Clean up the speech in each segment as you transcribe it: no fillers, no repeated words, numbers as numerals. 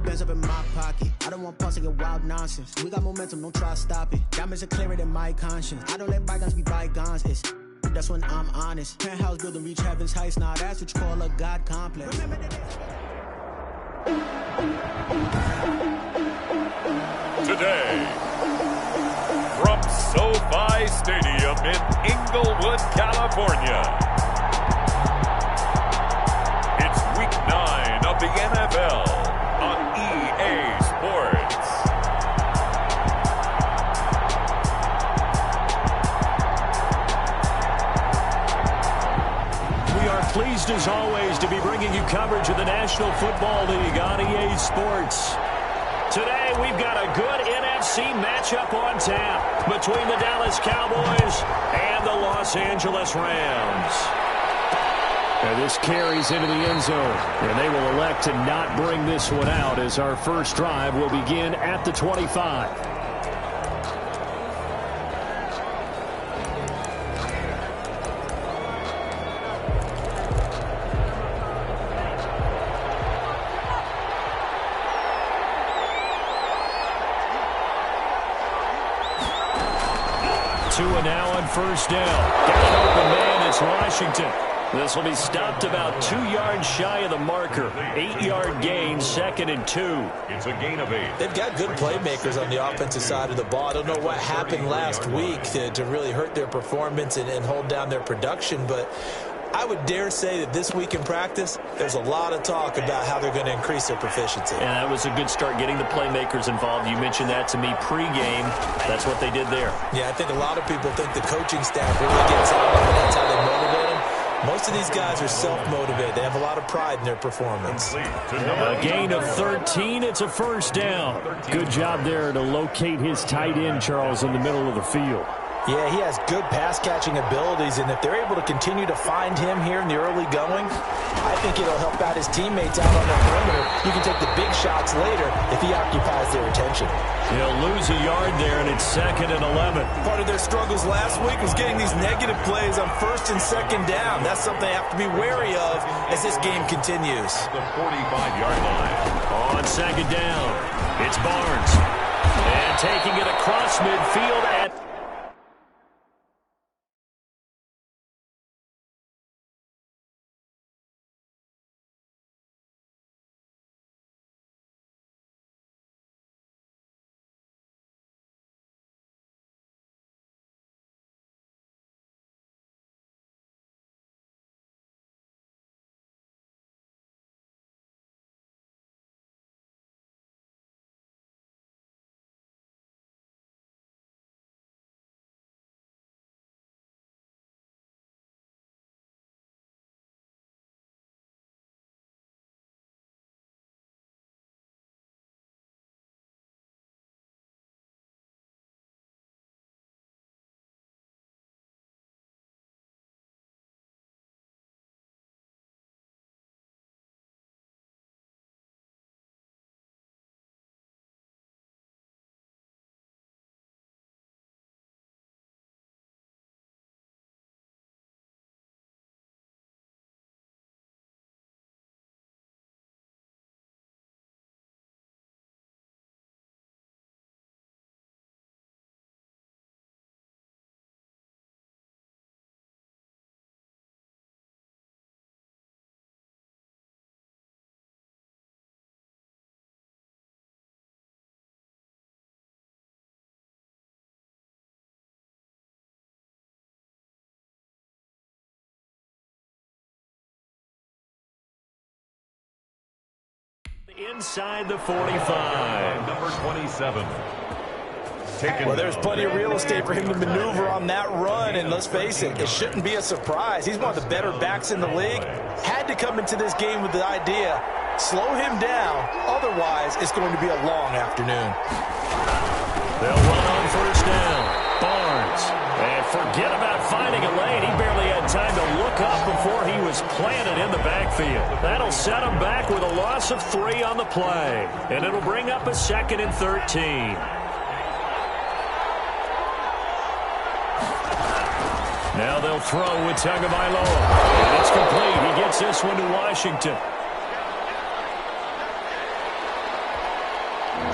bands up in my pocket. I don't want pause to get wild nonsense. We got momentum, don't try to stop it. Diamonds are clearer than my conscience. I don't let bygones be bygones. That's when I'm honest. Penthouse building, reach heaven's heights. Now that's what you call a God complex. Today, from SoFi Stadium in Inglewood, California, it's Week 9 of the NFL on EA Sports. We are pleased as always to be bringing you coverage of the National Football League on EA Sports. Today we've got a good NFC matchup on tap between the Dallas Cowboys and the Los Angeles Rams. And this carries into the end zone, and they will elect to not bring this one out as our first drive will begin at the 25. 2 now on first down. Got an open man, it's Washington. This will be stopped about 2 yards shy of the marker. 8-yard gain, 2nd and 2. It's a gain of 8. They've got good playmakers on the offensive side of the ball. I don't know what happened last week to really hurt their performance and hold down their production, but I would dare say that this week in practice, there's a lot of talk about how they're going to increase their proficiency. And that was a good start, getting the playmakers involved. You mentioned that to me pregame. That's what they did there. Yeah, I think a lot of people think the coaching staff really gets out of it. That's how they motivate them. Most of these guys are self-motivated. They have a lot of pride in their performance. A gain of 13. It's a first down. Good job there to locate his tight end, Charles, in the middle of the field. Yeah, he has good pass-catching abilities, and if they're able to continue to find him here in the early going, I think it'll help out his teammates out on the perimeter. You can take the big shots later if he occupies their attention. He'll lose a yard there, and it's 2nd and 11. Part of their struggles last week was getting these negative plays on 1st and 2nd down. That's something they have to be wary of as this game continues. The 45-yard line. On 2nd down, it's Barnes. And taking it across midfield at inside the 45. Number 27. Well, there's plenty of real estate for him to maneuver on that run, and let's face it, it shouldn't be a surprise. He's one of the better backs in the league. Had to come into this game with the idea, slow him down, otherwise it's going to be a long afternoon. They'll run on first down. Barnes. And forget about finding a lane. He barely had time to look up before he was planted in the backfield. That'll set him back with a loss of 3 on the play. And it'll bring up a 2nd and 13. Now they'll throw with Tagovailoa. And it's complete. He gets this one to Washington.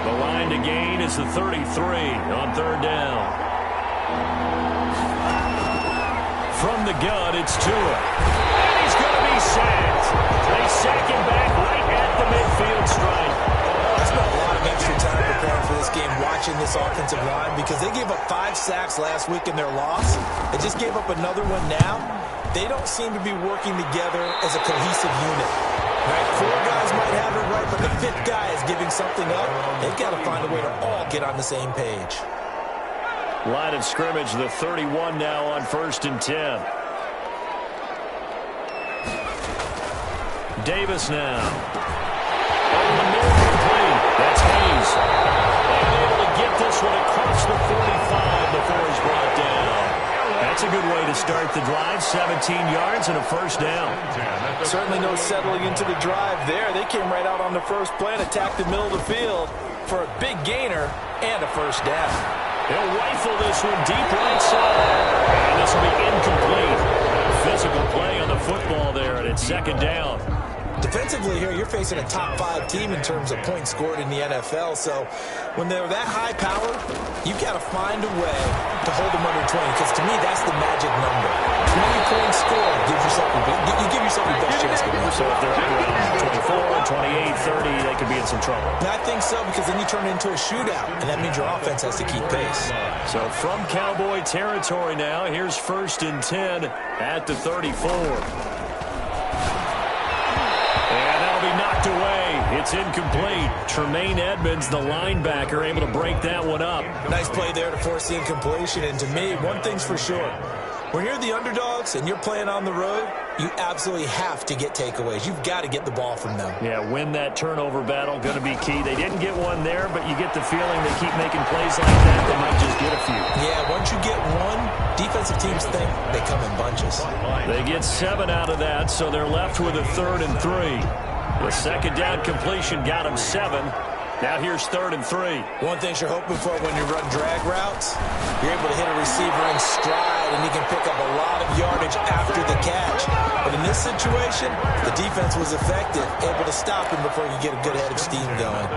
The line to gain is the 33 on third down. From the gun, it's Tua. And he's going to be sacked. They sack him back right at the midfield stripe. I spent a lot of extra time preparing for this game watching this offensive line because they gave up 5 sacks last week in their loss. They just gave up another one now. They don't seem to be working together as a cohesive unit. Right? 4 guys might have it right, but the 5th guy is giving something up. They've got to find a way to all get on the same page. Line of scrimmage, the 31 now on 1st and 10. Davis now. Over the middle, complete. That's Hayes. And able to get this one across the 45 before he's brought down. That's a good way to start the drive. 17 yards and a first down. Certainly no settling into the drive there. They came right out on the first play and attacked the middle of the field for a big gainer and a first down. He'll rifle this one deep right side. And this will be incomplete. Physical play on the football there, and it's second down. Defensively here, you're facing a top 5 team in terms of points scored in the NFL. So when they're that high power, you got to find a way to hold them under 20. Because to me, that's the magic number. 20 points scored gives yourself you give yourself your best chance to win. So if they're up around 24, 28, 30, they could be in some trouble. I think so, because then you turn it into a shootout, and that means your offense has to keep pace. So from Cowboy territory now, here's 1st and 10 at the 34. Knocked away. It's incomplete. Tremaine Edmonds, the linebacker, able to break that one up. Nice play there to force the incompletion. And to me, one thing's for sure. When you're the underdogs and you're playing on the road, you absolutely have to get takeaways. You've got to get the ball from them. Yeah, win that turnover battle, going to be key. They didn't get one there, but you get the feeling they keep making plays like that, they might just get a few. Yeah, once you get one, defensive teams think they come in bunches. They get 7 out of that, so they're left with a 3rd and 3. The second down completion got him 7. Now here's 3rd and 3. One thing you're hoping for when you run drag routes, you're able to hit a receiver in stride, and he can pick up a lot of yardage after the catch. But in this situation, the defense was effective, able to stop him before you get a good head of steam going.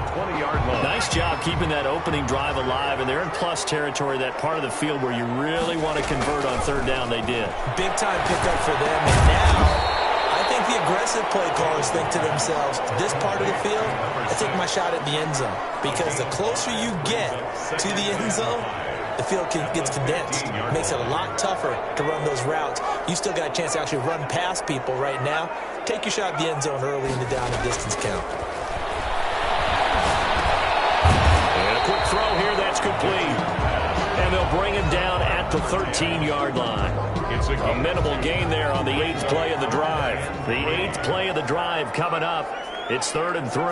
Nice job keeping that opening drive alive, and they're in plus territory, that part of the field where you really want to convert on 3rd down. They did. Big time pickup for them, and now I think the aggressive play callers think to themselves, this part of the field, I take my shot at the end zone. Because the closer you get to the end zone, the field gets condensed. It makes it a lot tougher to run those routes. You still got a chance to actually run past people right now. Take your shot at the end zone early in the down and distance count. And a quick throw here, that's complete. And they'll bring him down at the 13-yard line. A minimal gain there on the 8th play of the drive. The 8th play of the drive coming up. It's 3rd and 3.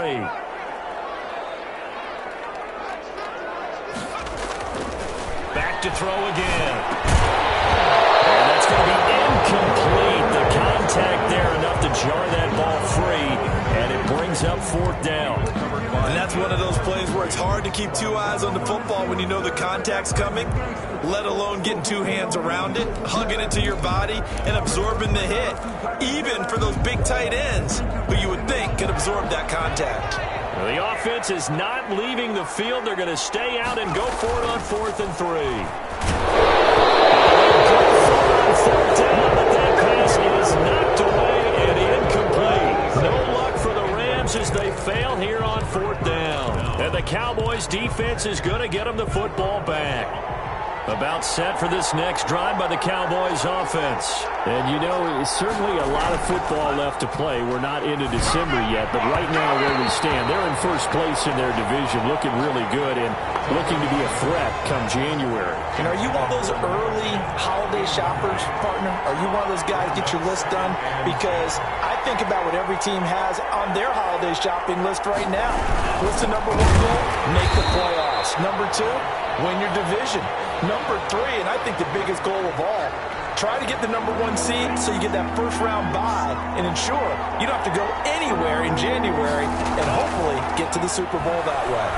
Back to throw again. And that's going to be incomplete. The contact there enough to jar that ball free. And it brings up 4th down. And that's one of those plays where it's hard to keep 2 eyes on the football when you know the contact's coming, let alone getting 2 hands around it, hugging it to your body, and absorbing the hit, even for those big tight ends who you would think could absorb that contact. Well, the offense is not leaving the field. They're going to stay out and go for it on 4th and 3. Fourth down, but that pass is knocked away and incomplete. No luck for the Rams as they fail here on 4th down. And the Cowboys defense is going to get them the football back. About set for this next drive by the Cowboys offense. And you know, certainly a lot of football left to play. We're not into December yet, but right now where we stand, they're in first place in their division, looking really good and looking to be a threat come January. And are you one of those early holiday shoppers, partner? Are you one of those guys get your list done? Because I think about what every team has on their holiday shopping list right now. What's the number 1 goal? Make the playoffs. Number 2, win your division. Number 3, and I think the biggest goal of all, try to get the number 1 seed so you get that first round bye and ensure you don't have to go anywhere in January and hopefully get to the Super Bowl that way.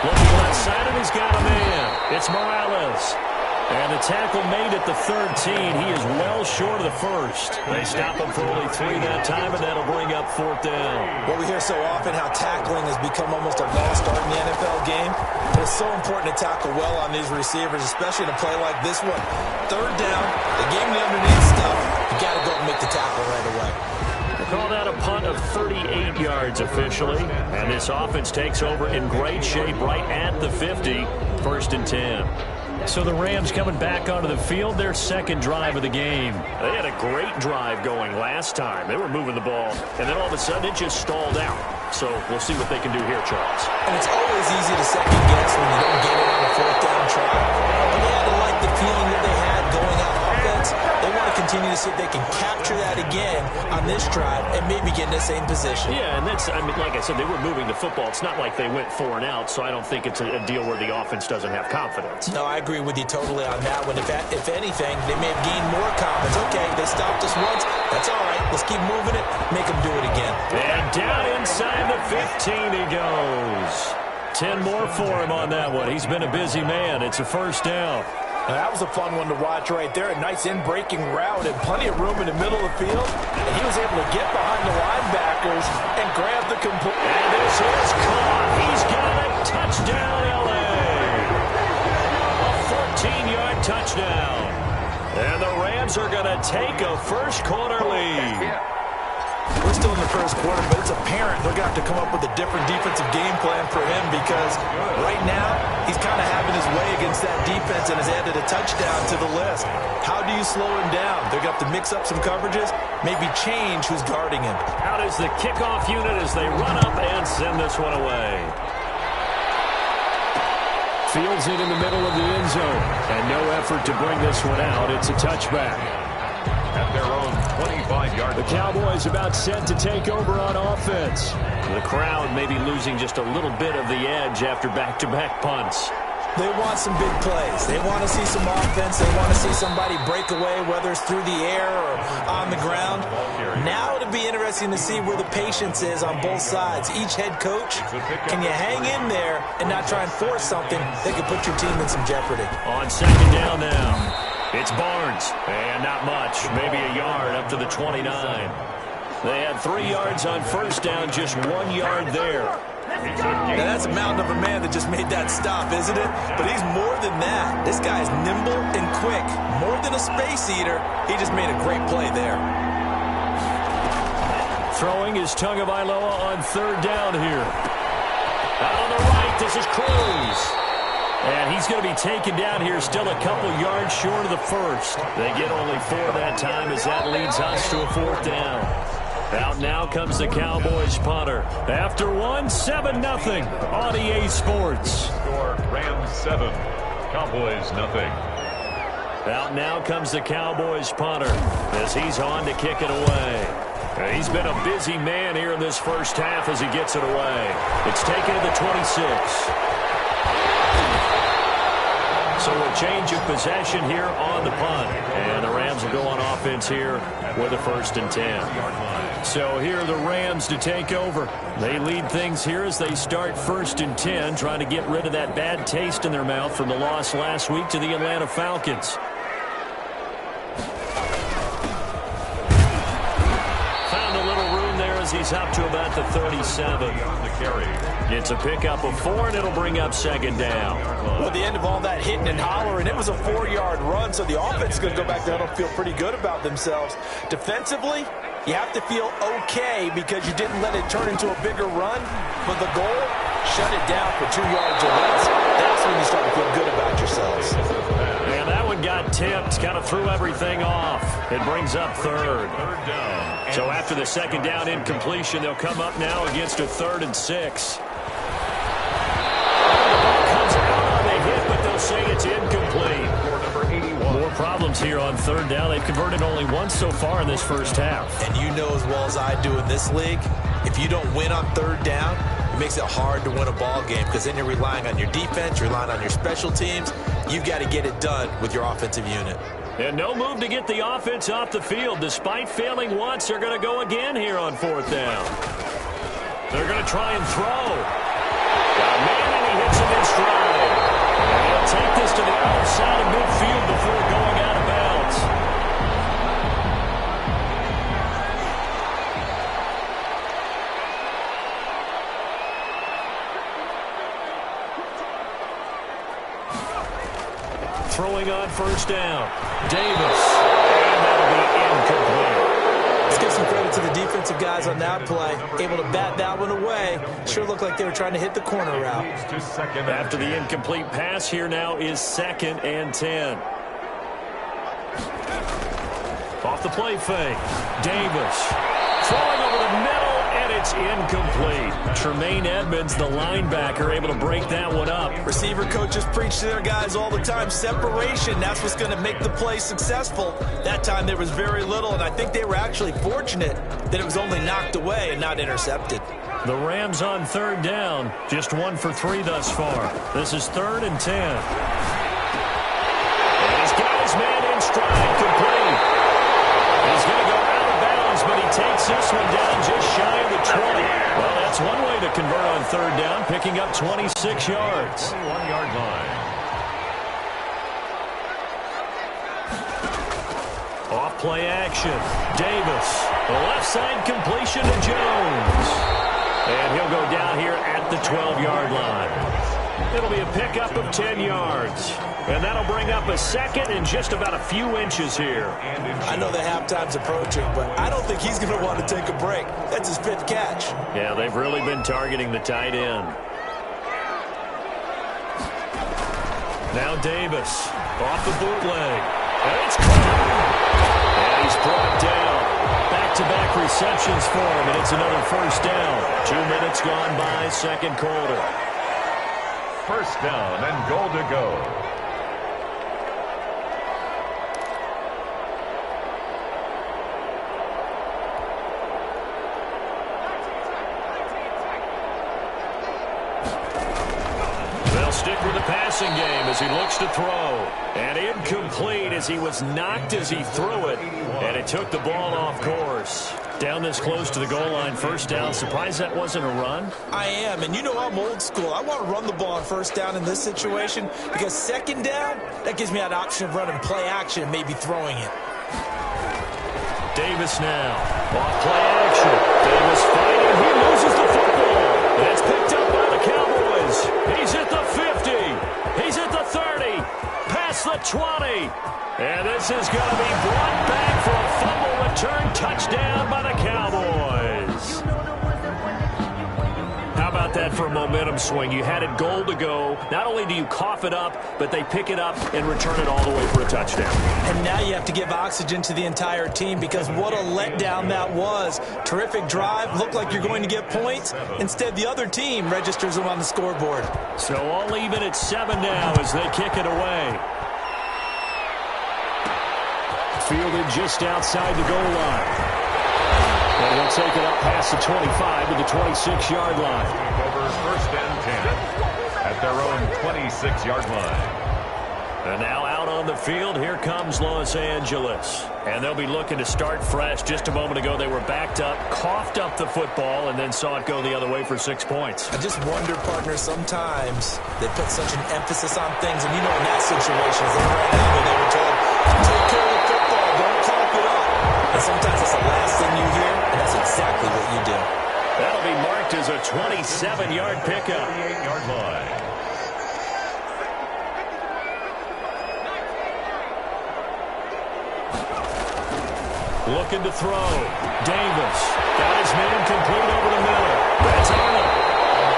Looking left side, and he's got a man. It's Morales. And the tackle made at the 13. He is well short of the first. They stop him for only 3 that time, and that'll bring up 4th down. Well, we hear so often how tackling has become almost a lost art in the NFL game. But it's so important to tackle well on these receivers, especially in a play like this one. 3rd down, they gave him the underneath stuff. You got to go and make the tackle right away. Call that a punt of 38 yards officially. And this offense takes over in great shape right at the 50. 1st and 10. So the Rams coming back onto the field, their 2nd drive of the game. They had a great drive going last time. They were moving the ball, and then all of a sudden it just stalled out. So we'll see what they can do here, Charles. And it's always easy to second guess when you don't get it on a 4th down try. But they had to like the feeling that they had going on offense. They want to continue to see if they can capture that again on this drive and maybe get in the same position. Yeah, and that's, I mean, like I said, they were moving the football. It's not like they went 4 and out, so I don't think it's a deal where the offense doesn't have confidence. No, I agree with you totally on that one. If anything, they may have gained more confidence. Okay, they stopped us once. That's all right. Let's keep moving it. Make them do it again. And down inside the 15 he goes. 10 more for him on that one. He's been a busy man. It's a 1st down. Now, that was a fun one to watch right there. A nice in-breaking route and plenty of room in the middle of the field. And he was able to get behind the linebackers and grab the complete. And this is caught. He's got a touchdown, L.A. A 14-yard touchdown. And the Rams are going to take a first-quarter lead. We're still in the first quarter, but it's apparent they're going to have to come up with a different defensive game plan for him because right now he's kind of having his way against that defense and has added a touchdown to the list. How do you slow him down? They're going to have to mix up some coverages, maybe change who's guarding him. Out is the kickoff unit as they run up and send this one away. Fields it in the middle of the end zone, and no effort to bring this one out. It's a touchback. At their own 25-yard The Cowboys about set to take over on offense. The crowd may be losing just a little bit of the edge after back-to-back punts. They want some big plays. They want to see some offense. They want to see somebody break away, whether it's through the air or on the ground. Now it'll be interesting to see where the patience is on both sides. Each head coach, can you hang in there and not try and force something that could put your team in some jeopardy? On 2nd down now. It's Barnes, and not much, maybe a yard up to the 29. They had 3 yards on 1st down, just 1 yard there. Now that's a mountain of a man that just made that stop, isn't it? But he's more than that. This guy's nimble and quick. More than a space eater, he just made a great play there. Throwing is Tagovailoa on 3rd down here. Out on the right, this is Cruz. And he's going to be taken down here, still a couple yards short of the first. They get only 4 that time as that leads us to a 4th down. Out now comes the Cowboys punter. After 1, 7-0 on EA Sports. Score Rams 7, Cowboys nothing. Out now comes the Cowboys punter as he's on to kick it away. And he's been a busy man here in this first half as he gets it away. It's taken to the 26. So a change of possession here on the punt. And the Rams will go on offense here with a 1st and 10. So here are the Rams to take over. They lead things here as they start 1st and 10, trying to get rid of that bad taste in their mouth from the loss last week to the Atlanta Falcons. Found a little room there as he's up to about the 37. It's a pickup of 4, and it'll bring up 2nd down. Well, at the end of all that hitting and hollering, it was a 4-yard run, so the offense is going to go back there and feel pretty good about themselves. Defensively, you have to feel okay because you didn't let it turn into a bigger run, but the goal, shut it down for 2 yards or less. That's when you start to feel good about yourselves. And that one got tipped, kind of threw everything off. It brings up 3rd. So after the 2nd down incompletion, they'll come up now against a 3rd and 6. Say it's incomplete. More problems here on 3rd down. They've converted only once so far in this first half. And you know as well as I do in this league, if you don't win on 3rd down, it makes it hard to win a ball game because then you're relying on your defense, you're relying on your special teams. You've got to get it done with your offensive unit. And no move to get the offense off the field. Despite failing once, they're going to go again here on 4th down. They're going to try and throw. Got a man, and he hits him in stride. They'll take this to the outside of midfield throwing on first down. Davis. And that'll be incomplete. Let's give some credit to the defensive guys on that play. Able to bat that one away. Sure looked like they were trying to hit the corner route. After the incomplete pass, here now is 2nd and 10. Off the play fake. Davis throwing over the middle, and it's incomplete. Tremaine Edmonds, the linebacker, able to break that one up. Receiver coaches preach to their guys all the time. Separation, that's what's going to make the play successful. That time there was very little, and I think they were actually fortunate that it was only knocked away and not intercepted. The Rams on 3rd down, just 1 for 3 thus far. This is 3rd and 10. And he's got his man in stride, complete. He's going to go out of bounds, but he takes this one down just shy of the 20. Well, that's one way to convert on 3rd down, picking up 26 yards. 21-yard line. Off play action. Davis. The left side completion to Jones. And he'll go down here at the 12-yard line. It'll be a pickup of 10 yards. And that'll bring up a 2nd and just about a few inches here. I know the halftime's approaching, but I don't think he's going to want to take a break. That's his 5th catch. Yeah, they've really been targeting the tight end. Now Davis off the bootleg. And it's caught. And he's brought down. Back-to-back receptions for him, and it's another first down. 2 minutes gone by, 2nd quarter. First down and goal to go. Stick with the passing game as he looks to throw. And incomplete as he was knocked as he threw it. And it took the ball off course. Down this close to the goal line, first down. Surprised that wasn't a run? I am, and you know I'm old school. I want to run the ball on first down in this situation because 2nd down, that gives me that option of running play action and maybe throwing it. Davis now. Off play action. Davis fighting. He loses the football. And it's picked up by the Cowboys. He's at the 50. He's at the 30. Past the 20. And this is going to be brought back for a fumble return touchdown by the Cowboys. How about that for a momentum swing? You had it goal to go. Not only do you cough it up, but they pick it up and return it all the way for a touchdown. And now you have to give oxygen to the entire team because what a letdown that was. Terrific drive. Looked like you're going to get points. Instead, the other team registers them on the scoreboard. So all even at 7 now as they kick it away. Fielded just outside the goal line. And he'll take it up past the 25 to the 26-yard line. Over 1st and 10 at their own 26-yard line. And now out on the field, here comes Los Angeles. And they'll be looking to start fresh. Just a moment ago, they were backed up, coughed up the football, and then saw it go the other way for 6 points. I just wonder, partner, sometimes they put such an emphasis on things. And you know in that situation, as right now, they were told, take care of the football, don't cough it up. And sometimes that's the last thing you hear, and that's exactly what you do. That'll be marked as a 27-yard pickup. 28-yard line. Looking to throw. Davis. Got his man complete over the middle. That's Arnold.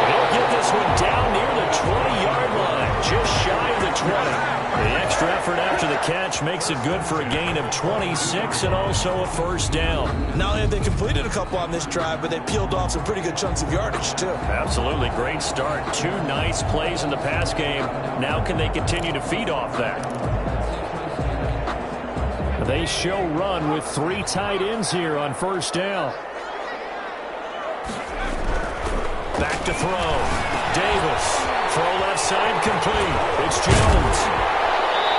He'll get this one down near the 20-yard line. Just shy of the 20. The extra effort after the catch makes it good for a gain of 26 and also a first down. Not only have they completed a couple on this drive, but they peeled off some pretty good chunks of yardage, too. Absolutely. Great start. 2 nice plays in the pass game. Now can they continue to feed off that? They show run with 3 tight ends here on first down. Back to throw. Davis. Throw left side complete. It's Jones.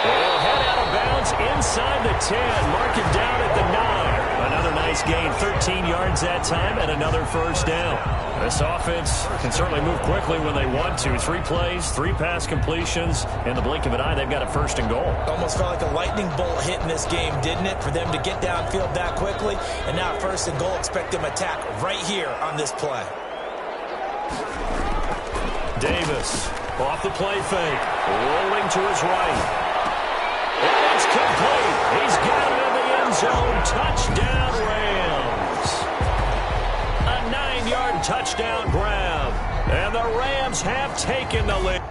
He'll head out of bounds inside the 10. Mark it down at the 9. Another nice gain. 13 yards that time and another first down. This offense can certainly move quickly when they want to. 3 plays, 3 pass completions. In the blink of an eye, they've got a first and goal. Almost felt like a lightning bolt hit in this game, didn't it? For them to get downfield that quickly. And now first and goal, expect them attack right here on this play. Davis off the play fake. Rolling to his right. complete. He's got it in the end zone. Touchdown, Rams. A 9-yard touchdown grab. And the Rams have taken the lead.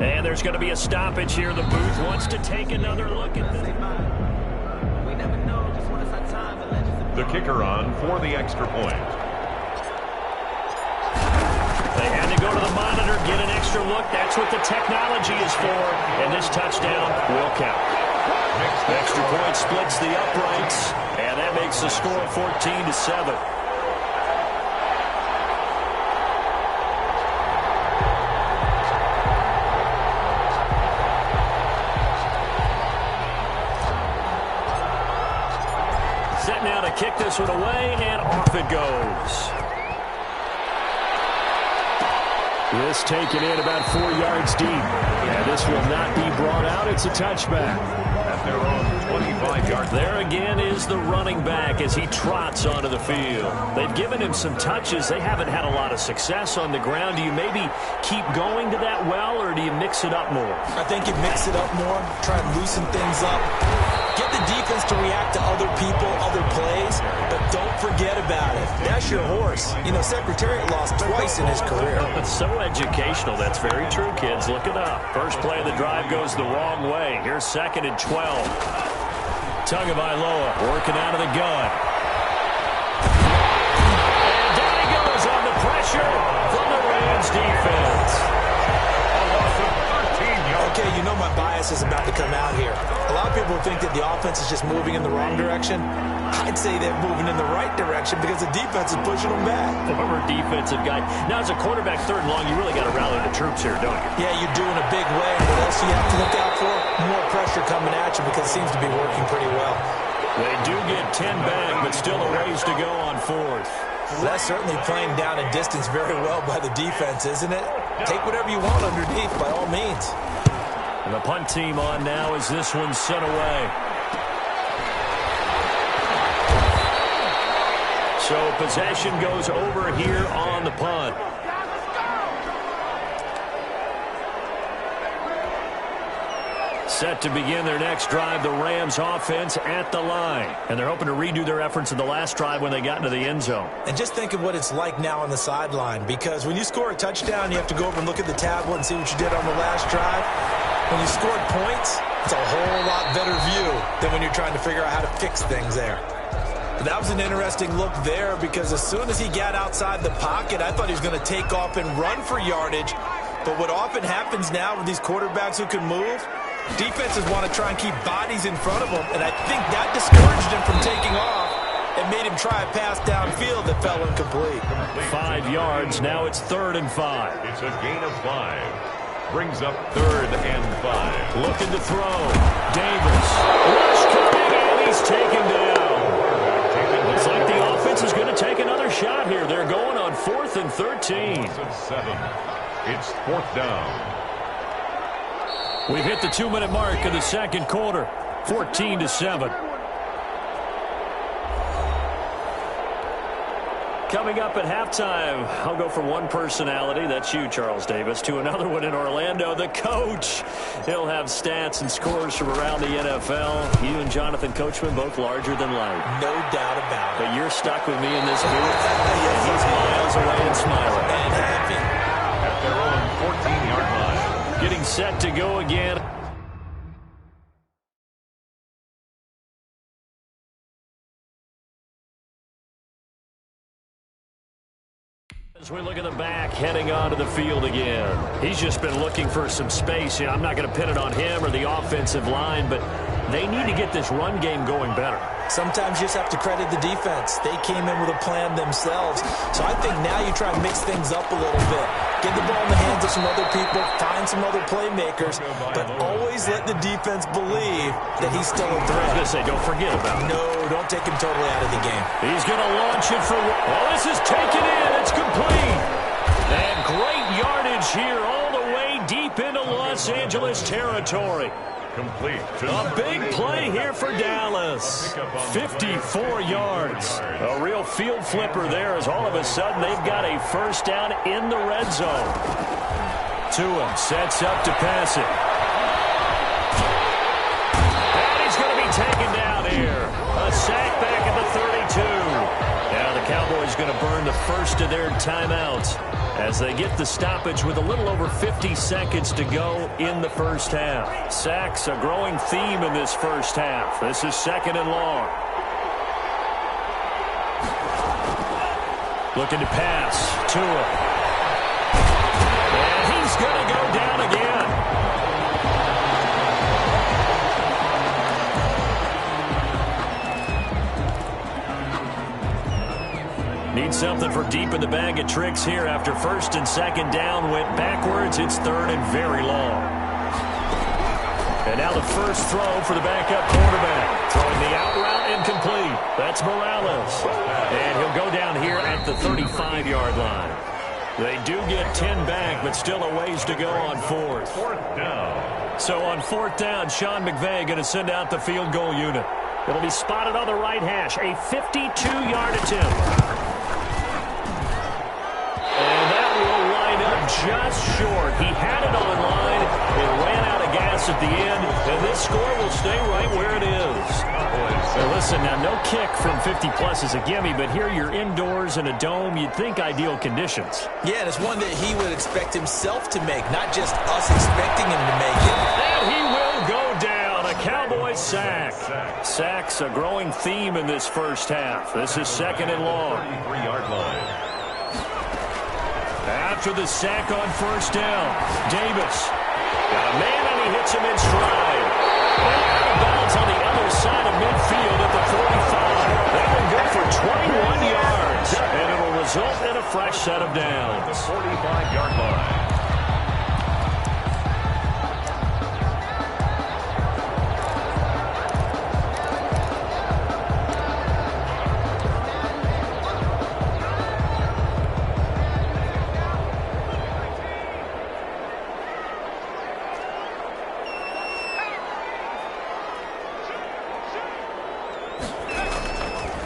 And there's going to be a stoppage here. The booth wants to take another look at this. The kicker on for the extra point. They had to go to the monitor, get an extra look. That's what the technology is for. And this touchdown will count. Extra point splits the uprights. And that makes the score 14-7. Set now to kick this one away, and off it goes. This taken in about 4 yards deep. And this will not be brought out. It's a touchback. At their own 25-yard. There again is the running back as he trots onto the field. They've given him some touches. They haven't had a lot of success on the ground. Do you maybe keep going to that well, or do you mix it up more? I think you mix it up more, try and loosen things up. Get the defense to react to other people, other plays, but don't forget about it. That's your horse. You know, Secretariat lost twice in his career. It's so educational. That's very true, kids. Look it up. First play of the drive goes the wrong way. Here's 2nd and 12. Tagovailoa working out of the gun. And down he goes on the pressure from the Rams defense. Okay, you know my bias is about to come out here. A lot of people think that the offense is just moving in the wrong direction. I'd say they're moving in the right direction because the defense is pushing them back. Former defensive guy. Now, as a quarterback, 3rd and long, you really got to rally the troops here, don't you? Yeah, you're doing a big way. What else you have to look out for? More pressure coming at you because it seems to be working pretty well. They do get 10 back, but still a ways to go on 4th. That's certainly playing down in distance very well by the defense, isn't it? Take whatever you want underneath, by all means. And the punt team on now as this one's sent away. So possession goes over here on the punt. Set to begin their next drive, the Rams offense at the line. And they're hoping to redo their efforts in the last drive when they got into the end zone. And just think of what it's like now on the sideline, because when you score a touchdown, you have to go over and look at the tablet and see what you did on the last drive. When you scored points, it's a whole lot better view than when you're trying to figure out how to fix things there. But that was an interesting look there, because as soon as he got outside the pocket, I thought he was going to take off and run for yardage. But what often happens now with these quarterbacks who can move, defenses want to try and keep bodies in front of them, and I think that discouraged him from taking off and made him try a pass downfield that fell incomplete. 5 yards. Now it's 3rd and 5. It's a gain of 5. Brings up 3rd and 5. Looking to throw. Davis. Rush coming, and he's taken down. Looks like the offense is going to take another shot here. They're going on 4th and 13. 7. It's 4th down. We've hit the 2-minute mark of the second quarter. 14-7. Coming up at halftime, I'll go from one personality, that's you, Charles Davis, to another one in Orlando, the coach. He'll have stats and scores from around the NFL. You and Jonathan Coachman, both larger than life. No doubt about it. But you're stuck with me in this booth, and he's miles away and smiling. And happy. At their own 14-yard line. Getting set to go again. As we look at the back, heading onto the field again. He's just been looking for some space. I'm not going to pin it on him or the offensive line, but they need to get this run game going better. Sometimes you just have to credit the defense. They came in with a plan themselves. So I think now you try to mix things up a little bit. Get the ball in the hands of some other people, find some other playmakers, but always let the defense believe that he's still a threat. I was going to say, don't forget about it. No, don't take him totally out of the game. He's going to launch it for... Oh, this is taken in. It's complete. And great yardage here all the way deep into Los Angeles territory. Complete. A big play here for Dallas. 54 yards. A real field flipper there as all of a sudden they've got a first down in the red zone. Tua sets up to pass it. And he's going to be taken down here. A sack back at the 32. Now the Cowboys going to burn the first of their timeouts as they get the stoppage with a little over 50 seconds to go in the first half. Sacks, a growing theme in this first half. This is second and long. Looking to pass. Tua. And he's going to go down again. Need something for deep in the bag of tricks here after first and second down went backwards. It's third and very long. And now the first throw for the backup quarterback. Throwing the out route incomplete. That's Morales. And he'll go down here at the 35-yard line. They do get 10 back, but still a ways to go on fourth. Fourth down. So on fourth down, Sean McVay going to send out the field goal unit. It'll be spotted on the right hash. A 52-yard attempt. Just short. He had it on line. It ran out of gas at the end, and this score will stay right where it is. Now listen, now no kick from 50-plus is a gimme, but here you're indoors in a dome. You'd think ideal conditions. Yeah, and it's one that he would expect himself to make, not just us expecting him to make it. And he will go down. A Cowboy sack. Sacks, a growing theme in this first half. This is second and long. 33-yard line. After the sack on first down, Davis got a man and he hits him in stride. And out of bounds on the other side of midfield at the 45. That will go for 21 yards. And it will result in a fresh set of downs. The 45-yard line.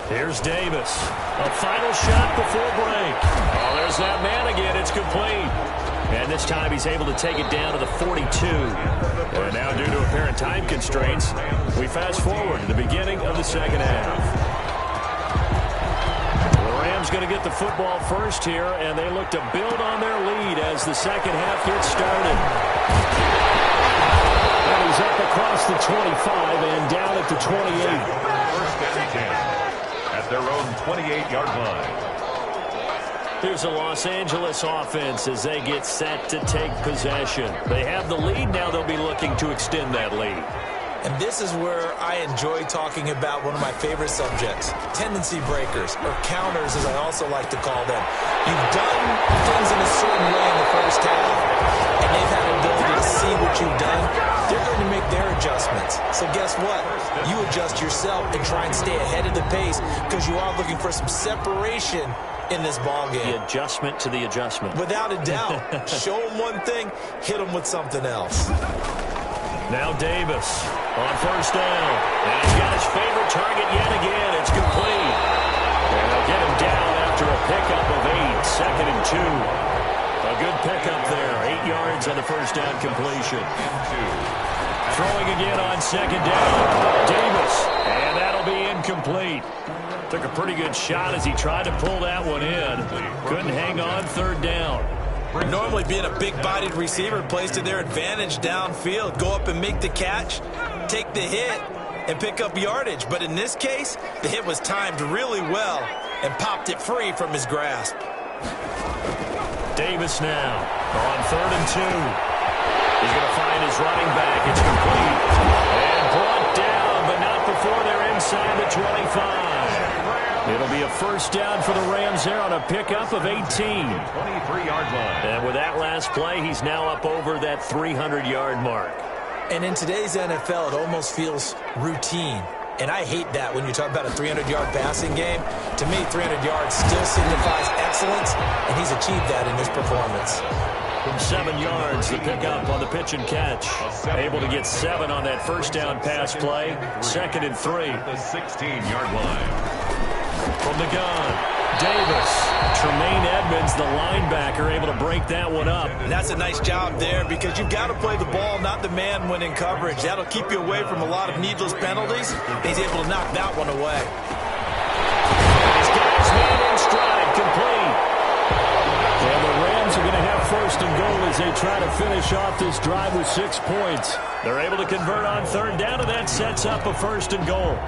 Here's Davis. A final shot before break. Oh, there's that man again. It's complete. And this time he's able to take it down to the 42. And now due to apparent time constraints, we fast forward to the beginning of the second half. The Rams going to get the football first here, and they look to build on their lead as the second half gets started. And he's up across the 25 and down at the 28. First and 10. At their own 28-yard line. Here's a Los Angeles offense as they get set to take possession. They have the lead. Now they'll be looking to extend that lead. And this is where I enjoy talking about one of my favorite subjects, tendency breakers, or counters as I also like to call them. You've done things in a certain way in the first half, and they've had the ability to see what you've done. They're going to make their adjustments. So guess what? You adjust yourself and try and stay ahead of the pace because you are looking for some separation in this ball game. The adjustment to the adjustment. Without a doubt. Show them one thing, hit them with something else. Now Davis on first down. And he's got his favorite target yet again. It's complete. And they'll get him down after a pick on the first down completion. Throwing again on second down. Davis, and that'll be incomplete. Took a pretty good shot as he tried to pull that one in. Couldn't hang on third down. Normally being a big-bodied receiver plays to their advantage downfield. Go up and make the catch, take the hit, and pick up yardage. But in this case, the hit was timed really well and popped it free from his grasp. Davis now on 3rd and 2. He's going to find his running back. It's complete. And brought down, but not before they're inside the 25. It'll be a first down for the Rams there on a pickup of 18. 23-yard line. And with that last play, he's now up over that 300-yard mark. And in today's NFL, it almost feels routine. And I hate that when you talk about a 300-yard passing game. To me, 300 yards still signifies excellence, and he's achieved that in this performance. From 7 yards, the pickup on the pitch and catch. Able to get 7 on that first down pass play. 2nd and 3. The 16-yard line. From the gun, Davis. Tremaine Edmonds, the linebacker, able to break that one up. And that's a nice job there because you've got to play the ball, not the man when in coverage. That'll keep you away from a lot of needless penalties. He's able to knock that one away. He's got his man in stride, complete. And the Rams are going to have 1st and goal as they try to finish off this drive with 6 points. They're able to convert on 3rd down, and that sets up a 1st and goal.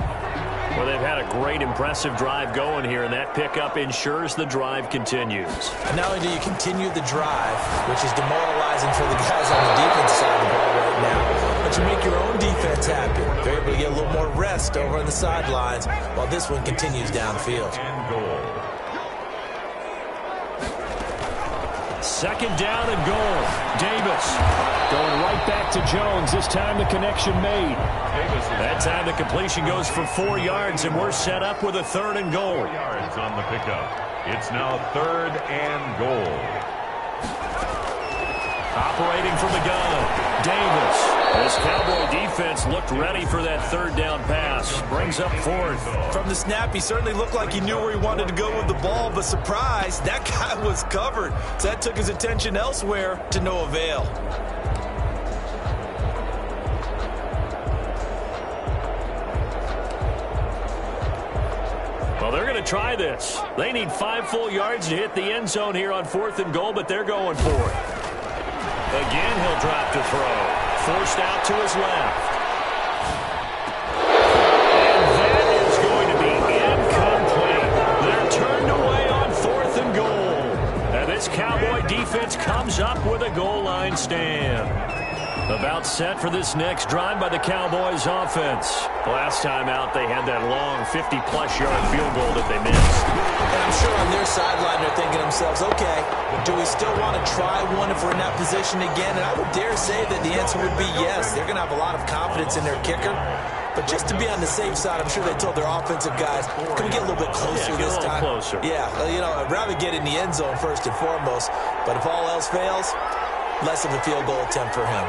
Well, they've had a great, impressive drive going here, and that pickup ensures the drive continues. And not only do you continue the drive, which is demoralizing for the guys on the defense side of the ball right now, but you make your own defense happy. They're able to get a little more rest over on the sidelines while this one continues downfield. And goal. 2nd down and goal. Davis going right back to Jones. This time the connection made. That time the completion goes for 4 yards, and we're set up with a 3rd and goal. 4 yards on the pickup. It's now 3rd and goal. Operating from the gun, Davis. This Cowboy defense looked ready for that 3rd down pass. Brings up 4th. From the snap, he certainly looked like he knew where he wanted to go with the ball, but surprise, that guy was covered. So that took his attention elsewhere to no avail. Well, they're going to try this. They need 5 full yards to hit the end zone here on 4th and goal, but they're going for it. Again, he'll drop to throw. Forced out to his left. And that is going to be incomplete. They're turned away on 4th and goal. And this Cowboy defense comes up with a goal line stand. About set for this next drive by the Cowboys offense. Last time out, they had that long 50-plus yard field goal that they missed. And I'm sure on their sideline they're thinking to themselves, okay, do we still want to try one if we're in that position again? And I would dare say that the answer would be yes. They're going to have a lot of confidence in their kicker. But just to be on the safe side, I'm sure they told their offensive guys, can we get a little bit closer this time? Closer. Yeah, you know, I'd rather get in the end zone first and foremost. But if all else fails, less of a field goal attempt for him.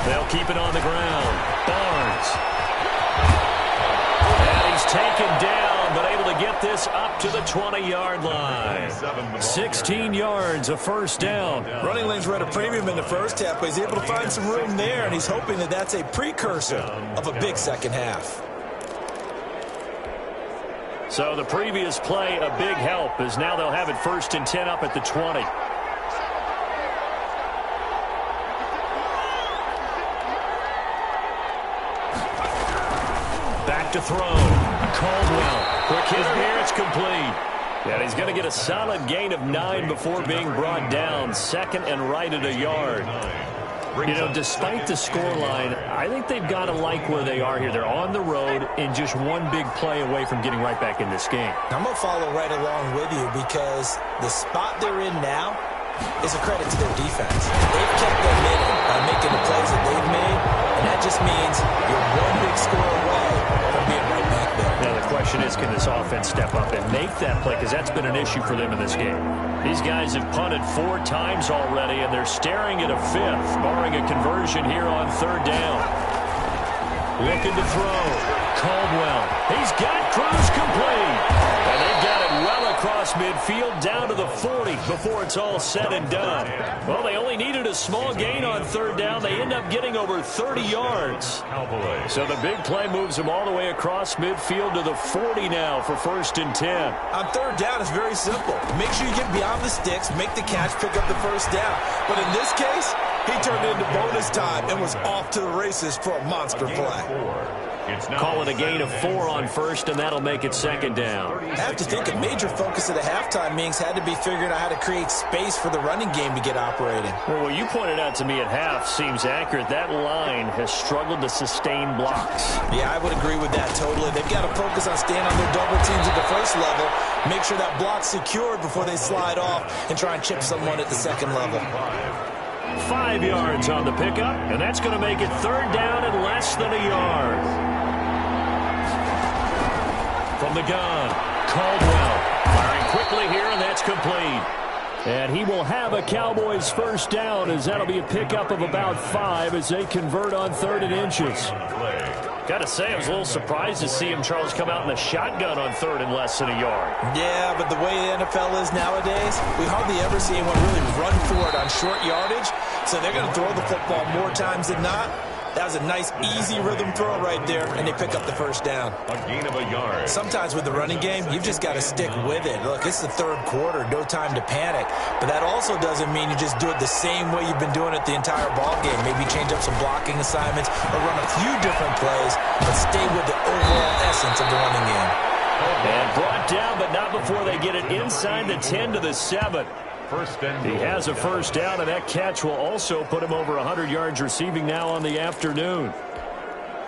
They'll keep it on the ground. Barnes. And he's taken down, but able to get this up to the 20-yard line. 16 yards, a first down. Running lanes were at a premium in the first half, but he's able to find some room there, and he's hoping that that's a precursor of a big second half. So the previous play, a big help, as now they'll have it 1st and 10 up at the 20. Back to throw. Caldwell. Quick hit here. It's complete. And he's going to get a solid gain of 9 before being brought down. 2nd and right at a yard. You know, despite the scoreline, I think they've got to like where they are here. They're on the road and just one big play away from getting right back in this game. I'm going to follow right along with you because the spot they're in now is a credit to their defense. They've kept them in it by making the plays that they've made, and that just means you're one big score away from being right back there. Now the question is, can this offense step up and make that play? Because that's been an issue for them in this game. These guys have punted 4 times already, and they're staring at a 5th, barring a conversion here on 3rd down. Looking to throw. Caldwell. He's got Cruz complete. And they've got it well across midfield down to the 40 before it's all said and done. Well, they only needed a small gain on third down. They end up getting over 30 yards. So the big play moves them all the way across midfield to the 40 now for 1st and 10. On third down, it's very simple. Make sure you get beyond the sticks, make the catch, pick up the first down. But in this case, he turned it into bonus time and was off to the races for a monster play. Calling a gain of 4 on first, and that'll make it 2nd down. I have to think a major focus of the halftime meetings had to be figuring out how to create space for the running game to get operating. Well, what you pointed out to me at half seems accurate. That line has struggled to sustain blocks. Yeah, I would agree with that totally. They've got to focus on staying on their double teams at the first level, make sure that block's secured before they slide off, and try and chip someone at the second level. 5 yards on the pickup, and that's going to make it 3rd down and less than a yard. From the gun, Caldwell firing quickly here, and that's complete. And he will have a Cowboys 1st down, as that'll be a pickup of about 5 as they convert on 3rd and inches. Got to say, I was a little surprised to see him, Charles, come out in the shotgun on 3rd and less than a yard. Yeah, but the way the NFL is nowadays, we hardly ever see anyone really run for it on short yardage. So they're going to throw the football more times than not. That was a nice, easy rhythm throw right there, and they pick up the 1st down. A gain of a yard. Sometimes with the running game, you've just got to stick with it. Look, it's the 3rd quarter, no time to panic. But that also doesn't mean you just do it the same way you've been doing it the entire ball game. Maybe change up some blocking assignments or run a few different plays, but stay with the overall essence of the running game. And brought down, but not before they get it inside the 10 to the 7. He has a 1st down, and that catch will also put him over 100 yards receiving now on the afternoon.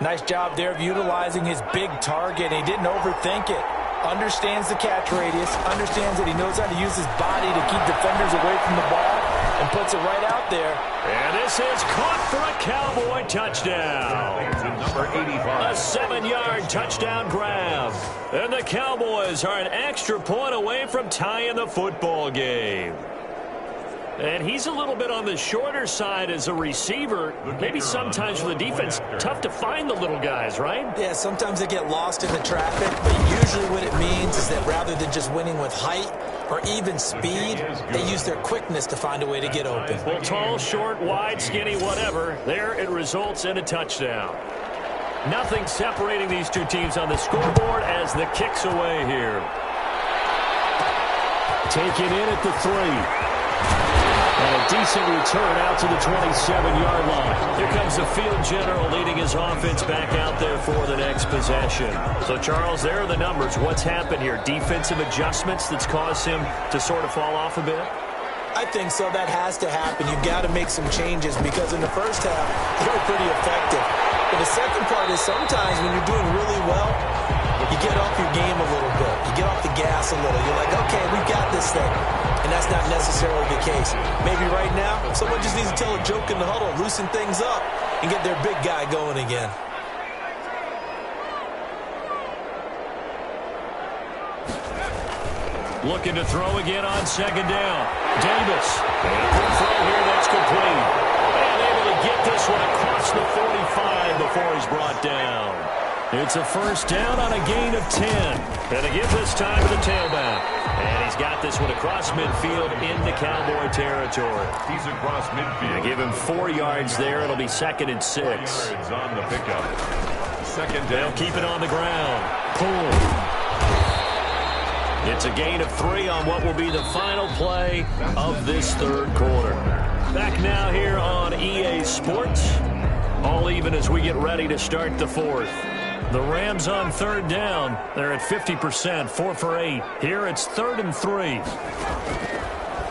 Nice job there of utilizing his big target. He didn't overthink it. Understands the catch radius, understands that he knows how to use his body to keep defenders away from the ball, and puts it right out there. And this is caught for a Cowboy touchdown. Number 85. A 7-yard touchdown grab. And the Cowboys are an extra point away from tying the football game. And he's a little bit on the shorter side as a receiver. Maybe sometimes for the defense, tough to find the little guys, right? Yeah, sometimes they get lost in the traffic, but usually what it means is that rather than just winning with height or even speed, they use their quickness to find a way to get open. Well, tall, short, wide, skinny, whatever, there it results in a touchdown. Nothing separating these two teams on the scoreboard as the kick's away here. Taken in at the 3. And a decent return out to the 27-yard line. Here comes the field general leading his offense back out there for the next possession. So, Charles, there are the numbers. What's happened here? Defensive adjustments that's caused him to sort of fall off a bit? I think so. That has to happen. You've got to make some changes because in the first half, they were pretty effective. But the second part is sometimes when you're doing really well, you get off your game a little bit. You get off the gas a little. You're like, okay, we've got this thing. And that's not necessarily the case. Maybe right now, someone just needs to tell a joke in the huddle, loosen things up, and get their big guy going again. Looking to throw again on 2nd down. Davis. And a quick throw here that's complete. And able to get this one across the 45 before he's brought down. It's a 1st down on a gain of 10. And they give this time to the tailback. And he's got this one across midfield into Cowboy territory. He's across midfield. They give him 4 yards there. It'll be 2nd and 6. Yards on the pickup. 2nd down. They'll keep it on the ground. Boom. It's a gain of 3 on what will be the final play of this 3rd quarter. Back now here on EA Sports. All even as we get ready to start the 4th. The Rams on 3rd down. They're at 50%, 4 for 8. Here it's 3rd and 3.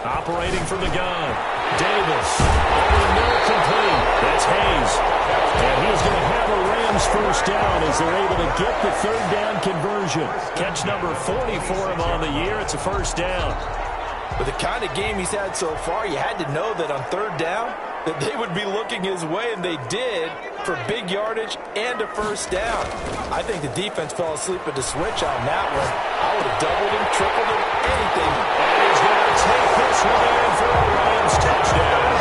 Operating from the gun. Davis. Over the middle, complete. That's Hayes. And he's going to have a Rams 1st down as they're able to get the 3rd down conversion. Catch number 40 for him on the year. It's a 1st down. With the kind of game he's had so far, you had to know that on 3rd down, that they would be looking his way, and they did, for big yardage and a 1st down. I think the defense fell asleep at the switch on that one. I would have doubled him, tripled him, anything. And he's going to take this one in for a Rams touchdown.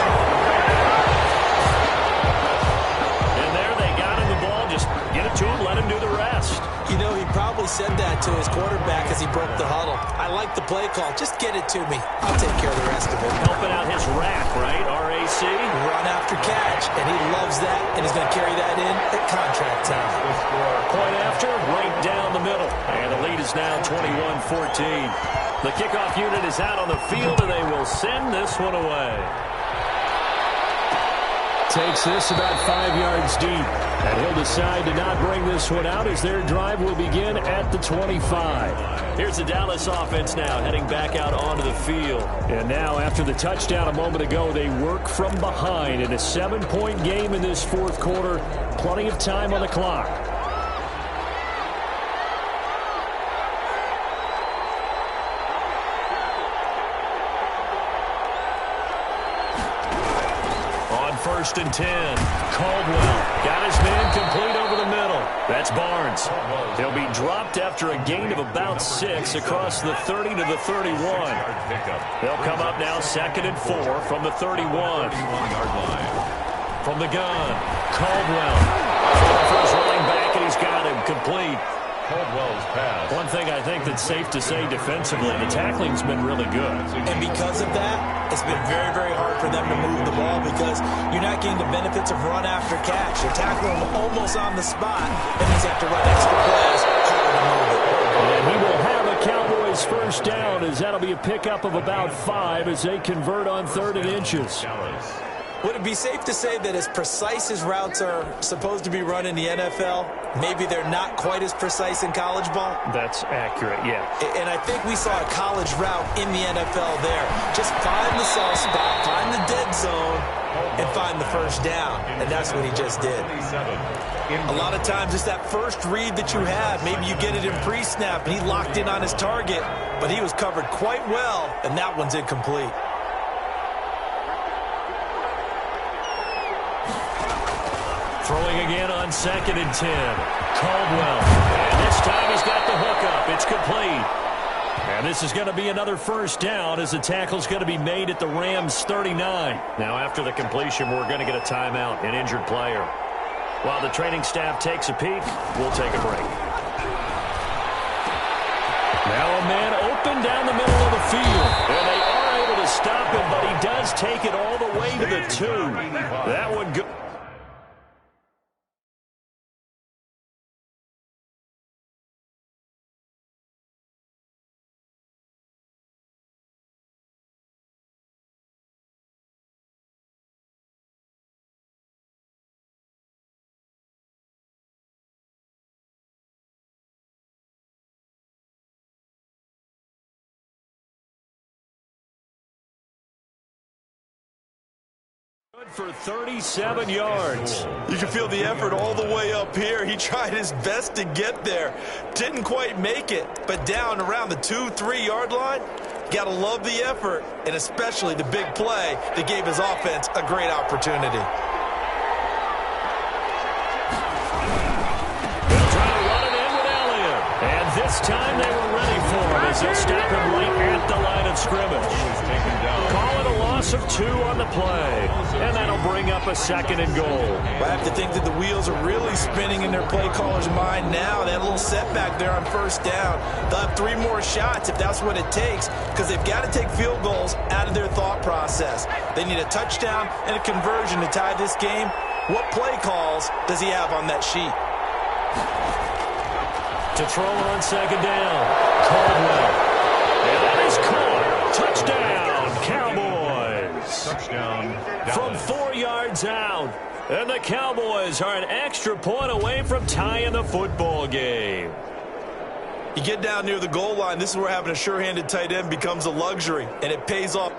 And there they got him the ball. Just get it to him, let him do the rest. You know, he probably said that to his quarterback as he broke the huddle. I like the play call. Just get it to me. I'll take care of the rest of it. Helping out his rack, right? RAC. Run after catch, and he loves that, and he's going to carry that in at contract time. Point after, right down the middle. And the lead is now 21-14. The kickoff unit is out on the field, and they will send this one away. Takes this about 5 yards deep. And he'll decide to not bring this one out as their drive will begin at the 25. Here's the Dallas offense now heading back out onto the field. And now after the touchdown a moment ago, they work from behind in a 7-point game in this fourth quarter. Plenty of time on the clock. First and 10. Caldwell got his man complete over the middle. That's Barnes. He'll be dropped after a gain of about 6 across the 30 to the 31. They'll come up now 2nd and 4 from the 31. From the gun, Caldwell. For his running back, and he's got him complete. Caldwell's pass. One thing I think that's safe to say defensively, the tackling's been really good. And because of that, it's been very, very hard for them to move the ball because you're not getting the benefits of run after catch. You're tackling almost on the spot. That means you have to run extra plays harder to move it. And he will have a Cowboys first down as that'll be a pickup of about 5 as they convert on 3rd and inches. Would it be safe to say that as precise as routes are supposed to be run in the NFL, maybe they're not quite as precise in college ball? That's accurate, yeah. And I think we saw a college route in the NFL there. Just find the soft spot, find the dead zone, and find the first down. And that's what he just did. A lot of times it's that first read that you have. Maybe you get it in pre-snap, and he locked in on his target, but he was covered quite well, and that one's incomplete. Throwing again on 2nd and 10. Caldwell. And this time he's got the hook up. It's complete. And this is going to be another first down as the tackle's going to be made at the Rams' 39. Now after the completion, we're going to get a timeout, an injured player. While the training staff takes a peek, we'll take a break. Now a man open down the middle of the field. And they are able to stop him, but he does take it all the way to the 2. That one good. Good for 37 yards. You can feel the effort all the way up here. He tried his best to get there. Didn't quite make it, but down around the 2-3 yard line, got to love the effort, and especially the big play that gave his offense a great opportunity. They'll try to run it in with Elliott. And this time they were ready for him as they'll stop him right at the line of scrimmage. Call it a loss of 2 on the play. And that'll bring up a 2nd and goal. I have to think that the wheels are really spinning in their play caller's mind now. They had a little setback there on first down. They'll have 3 more shots if that's what it takes because they've got to take field goals out of their thought process. They need a touchdown and a conversion to tie this game. What play calls does he have on that sheet? To throw on 2nd down. Caldwell. And that is caught. Touchdown, Cowboys. Touchdown. From 4 yards out. And the Cowboys are an extra point away from tying the football game. You get down near the goal line, this is where having a sure-handed tight end becomes a luxury, and it pays off.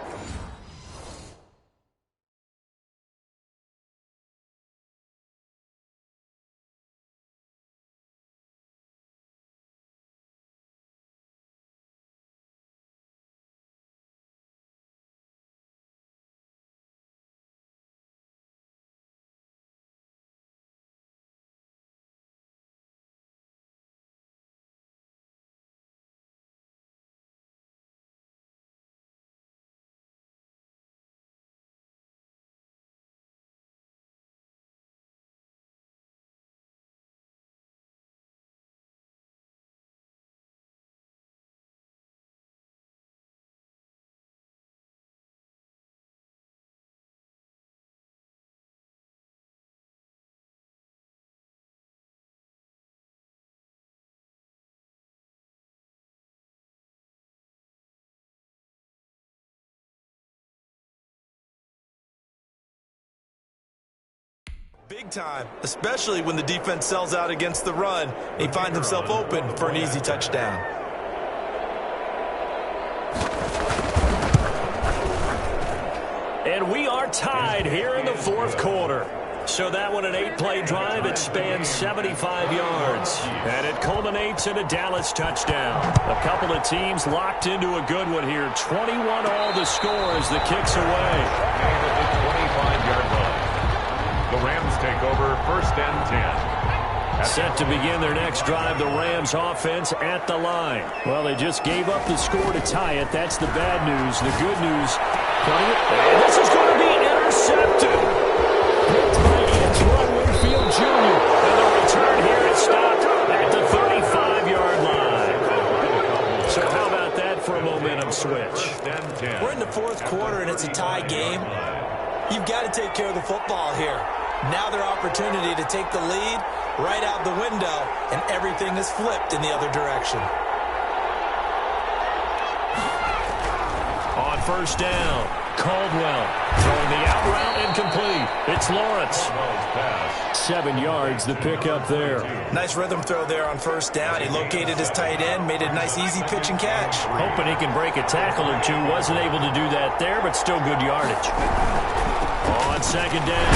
Big time, especially when the defense sells out against the run. He finds himself open for an easy touchdown. And we are tied here in the fourth quarter. So that one, an 8-play drive. It spans 75 yards. And it culminates in a Dallas touchdown. A couple of teams locked into a good one here. 21 all the score as the kick's away. And at the 25-yard line, the Rams take over first and 10. Set to begin their next drive, the Rams offense at the line. Well, they just gave up the score to tie it. That's the bad news. The good news, and this is going to be intercepted. It's Ron Winfield Jr. And the return here is stopped at the 35-yard line. So how about that for a momentum switch? We're in the fourth quarter, and it's a tie game. You've got to take care of the football here. Now their opportunity to take the lead right out the window, and everything is flipped in the other direction. On first down, Caldwell throwing the out route incomplete. It's Lawrence. 7 yards, the pickup there. Nice rhythm throw there on first down. He located his tight end, made it a nice easy pitch and catch. Hoping he can break a tackle or two. Wasn't able to do that there, but still good yardage. On second down,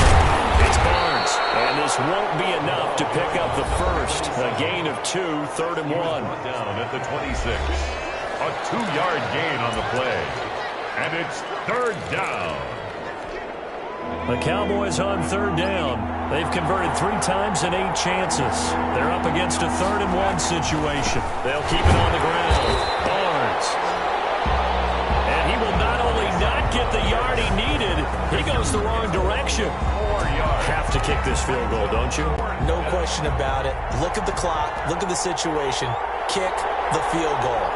it's Barnes. And this won't be enough to pick up the first. A gain of 2, 3rd and 1. Down at the 26. A 2-yard gain on the play. And it's 3rd down. The Cowboys on 3rd down. They've converted 3 times in 8 chances. They're up against a 3rd and 1 situation. They'll keep it on the ground. Barnes. And he will not only not get the yard he needed, he goes the wrong direction. 4 yards. Have to kick this field goal, don't you? No question about it. Look at the clock. Look at the situation. Kick the field goal.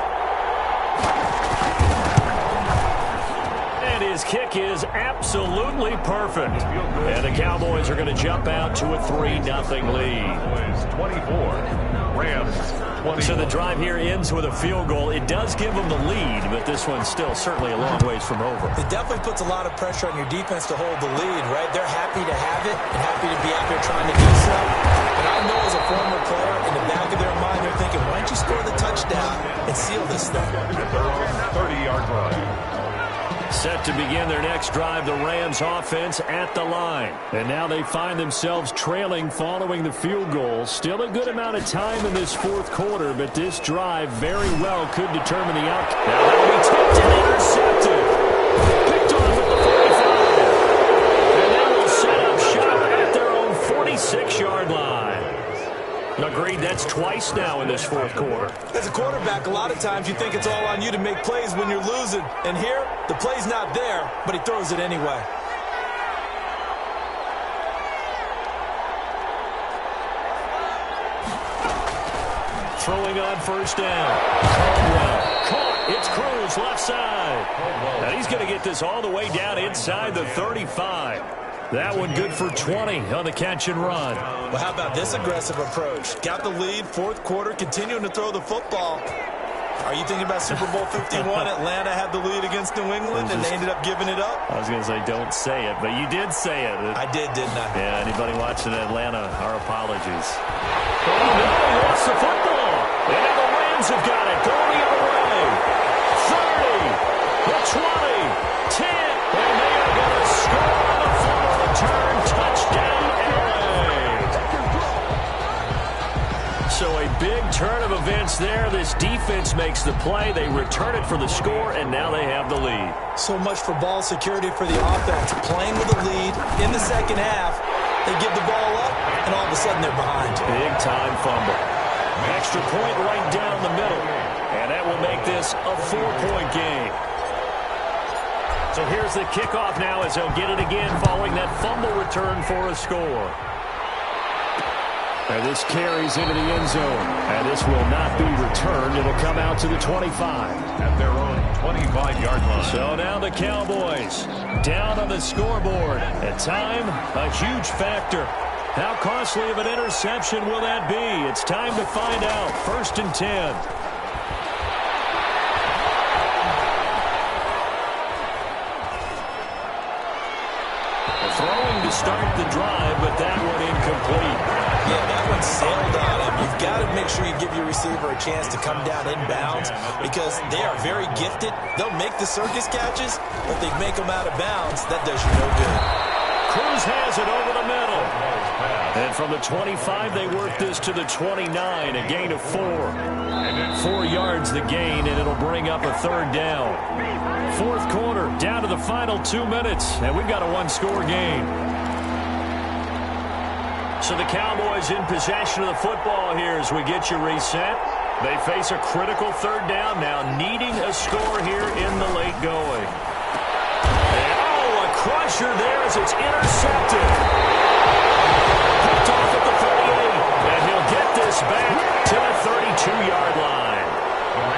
And his kick is absolutely perfect. And the Cowboys are going to jump out to a 3-0 lead. 24. Rams 20. So the drive here ends with a field goal. It does give them the lead, but this one's still certainly a long ways from over. It definitely puts a lot of pressure on your defense to hold the lead, right? They're happy to have it and happy to be out there trying to do so. But I know as a former player, in the back of their mind, they're thinking, why don't you score the touchdown and seal this thing? 30-yard drive. Set to begin their next drive, the Rams offense at the line. And now they find themselves trailing following the field goal. Still a good amount of time in this fourth quarter, but this drive very well could determine the outcome. Now that'll be tipped and intercepted. Picked off at the 45. And they will set up shop at their own 46-yard line. Agreed, that's twice now in this fourth quarter. As a quarterback, a lot of times you think it's all on you to make plays when you're losing. And here, the play's not there, but he throws it anyway. Throwing on first down. Caldwell caught. It's Cruz left side. Now he's going to get this all the way down inside the 35. That one good for 20 on the catch and run. Well, how about this aggressive approach? Got the lead, fourth quarter, continuing to throw the football. Are you thinking about Super Bowl 51? Atlanta had the lead against New England, and they ended up giving it up? I was going to say, don't say it, but you did say it. I did, didn't I? Yeah, anybody watching Atlanta, our apologies. Oh, no, he lost the football. And now the Rams have got it. Going the other way. 30, the 20, 10, and they are going to score on the fumble return. Touchdown, LA. So a big turn of events there. This defense makes the play. They return it for the score, and now they have the lead. So much for ball security for the offense. Playing with a lead in the second half. They give the ball up, and all of a sudden they're behind. Big time fumble. Extra point right down the middle. And that will make this a 4-point game. So here's the kickoff now as they'll get it again following that fumble return for a score. And this carries into the end zone. And this will not be returned. It'll come out to the 25. At their own 25-yard line. So now the Cowboys down on the scoreboard. At time, a huge factor. How costly of an interception will that be? It's time to find out. 1st and 10. Throwing to start the drive, but that one incomplete. Yeah, that one sailed on him. You've got to make sure you give your receiver a chance to come down inbounds because they are very gifted. They'll make the circus catches, but they make them out of bounds. That does you no good. Cruz has it over the middle. And from the 25, they work this to the 29, a gain of 4. 4 yards the gain, and it'll bring up a third down. Fourth quarter, down to the final 2 minutes, and we've got a one-score game. So the Cowboys in possession of the football here as we get you reset. They face a critical third down now, needing a score here in the late going. And, oh, a crusher there as it's intercepted. Picked off at the 38, and he'll get this back to the 32-yard line.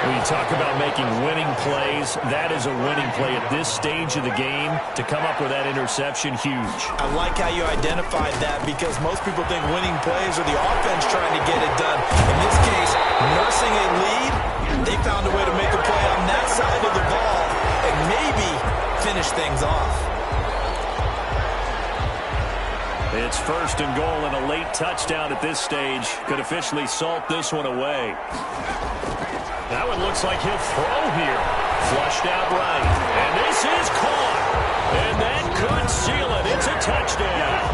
When you talk about making winning plays, that is a winning play at this stage of the game. To come up with that interception, huge. I like how you identified that because most people think winning plays are the offense trying to get it done. In this case, nursing a lead, they found a way to make a play on that side of the ball and maybe finish things off. It's first and goal and a late touchdown at this stage. Could officially salt this one away. That one looks like he'll throw here. Flushed out right. And this is caught. And that could seal it. It's a touchdown.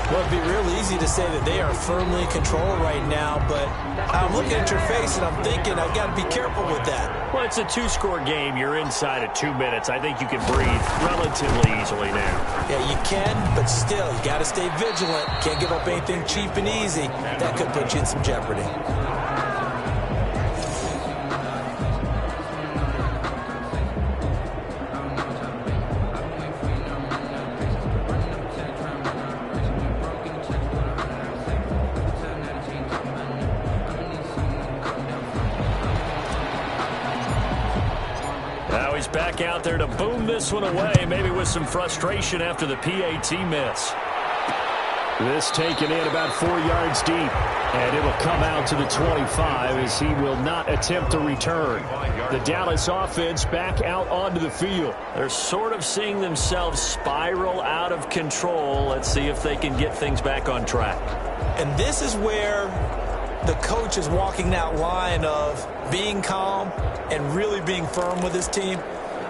Well, it'd be real easy to say that they are firmly in control right now, but I'm looking at your face and I'm thinking I've got to be careful with that. Well, it's a 2-score game. You're inside of 2 minutes. I think you can breathe relatively easily now. Yeah, you can, but still, you got to stay vigilant. Can't give up anything cheap and easy. That could put you in some jeopardy. Back out there to boom this one away, maybe with some frustration after the PAT miss. This taken in about 4 yards deep, and it'll come out to the 25 as he will not attempt to return. The Dallas offense back out onto the field. They're sort of seeing themselves spiral out of control. Let's see if they can get things back on track. And this is where the coach is walking that line of being calm and really being firm with his team.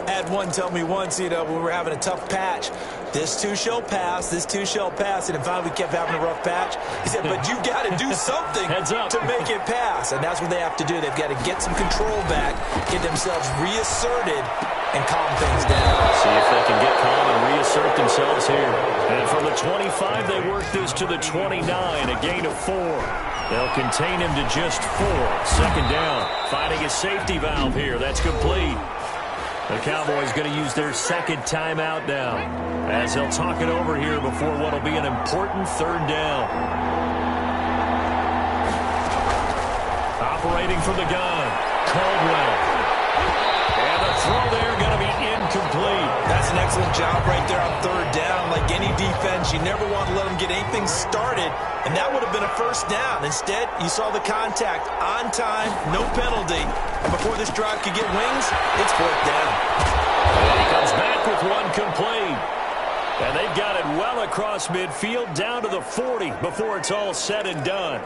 I had one tell me once, when we were having a tough patch, this too shall pass, this too shall pass, and finally we kept having a rough patch. He said, but you got to do something to make it pass, and that's what they have to do. They've got to get some control back, get themselves reasserted, and calm things down. See if they can get calm and reassert themselves here. And from the 25, they work this to the 29, a gain of 4. They'll contain him to just 4. Second down, finding a safety valve here. That's complete. The Cowboys going to use their second timeout now as they'll talk it over here before what will be an important third down. Operating from the gun, Caldwell. And the throw there going to be incomplete. That's an excellent job right there on third down. Like any defense, you never want to let them get anything started, and that would have been a first down. Instead, you saw the contact on time, no penalty. And before this drive could get wings, it's fourth down. And he comes back with one complete. And they've got it well across midfield down to the 40 before it's all said and done.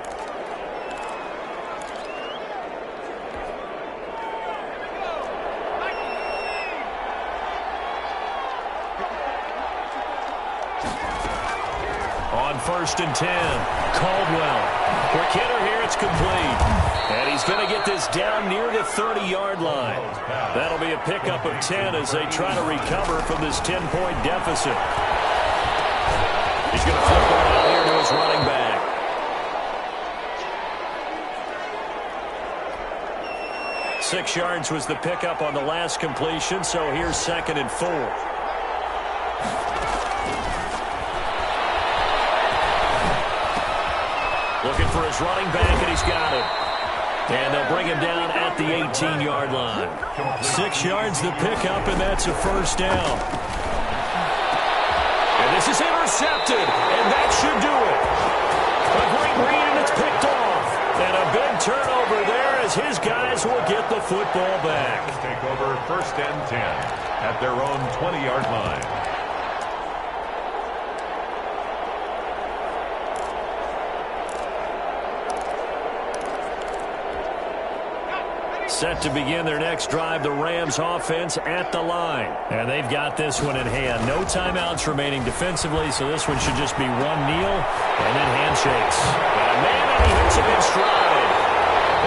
On first and 10, Caldwell. Quick hitter here, it's complete. And he's going to get this down near the 30-yard line. That'll be a pickup of 10 as they try to recover from this 10-point deficit. He's going to flip one out here to his running back. Six yards was the pickup on the last completion, so here's second and 4. Looking for his running back, and he's got it. And they'll bring him down at the 18-yard line. 6 yards the pickup, and that's a first down. And this is intercepted, and that should do it. A great read, and it's picked off. And a big turnover there as his guys will get the football back. Take over first and 10 at their own 20-yard line. Set to begin their next drive, the Rams offense at the line. And they've got this one in hand. No timeouts remaining defensively, so this one should just be one kneel and then handshakes. And man, and he hits him in stride.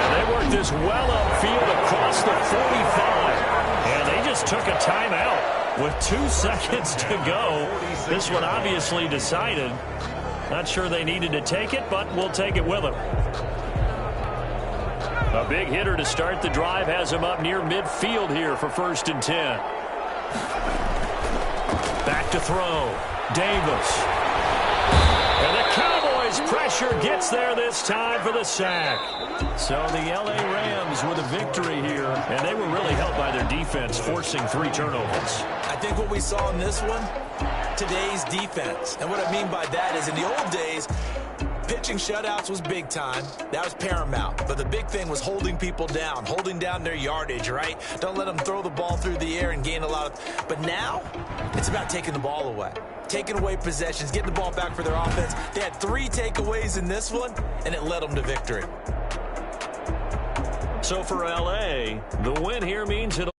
And they work this well upfield across the 45. And they just took a timeout with 2 seconds to go. This one obviously decided. Not sure they needed to take it, but we'll take it with them. A big hitter to start the drive has him up near midfield here for 1st and 10. Back to throw. Davis. And the Cowboys pressure gets there this time for the sack. So the L.A. Rams with a victory here, and they were really helped by their defense, forcing 3 turnovers. I think what we saw in this one, today's defense. And what I mean by that is in the old days, pitching shutouts was big time. That was paramount. But the big thing was holding people down, holding down their yardage, right? Don't let them throw the ball through the air and gain a lot of... But now, it's about taking the ball away. Taking away possessions, getting the ball back for their offense. They had 3 takeaways in this one, and it led them to victory. So for L.A., the win here means it'll...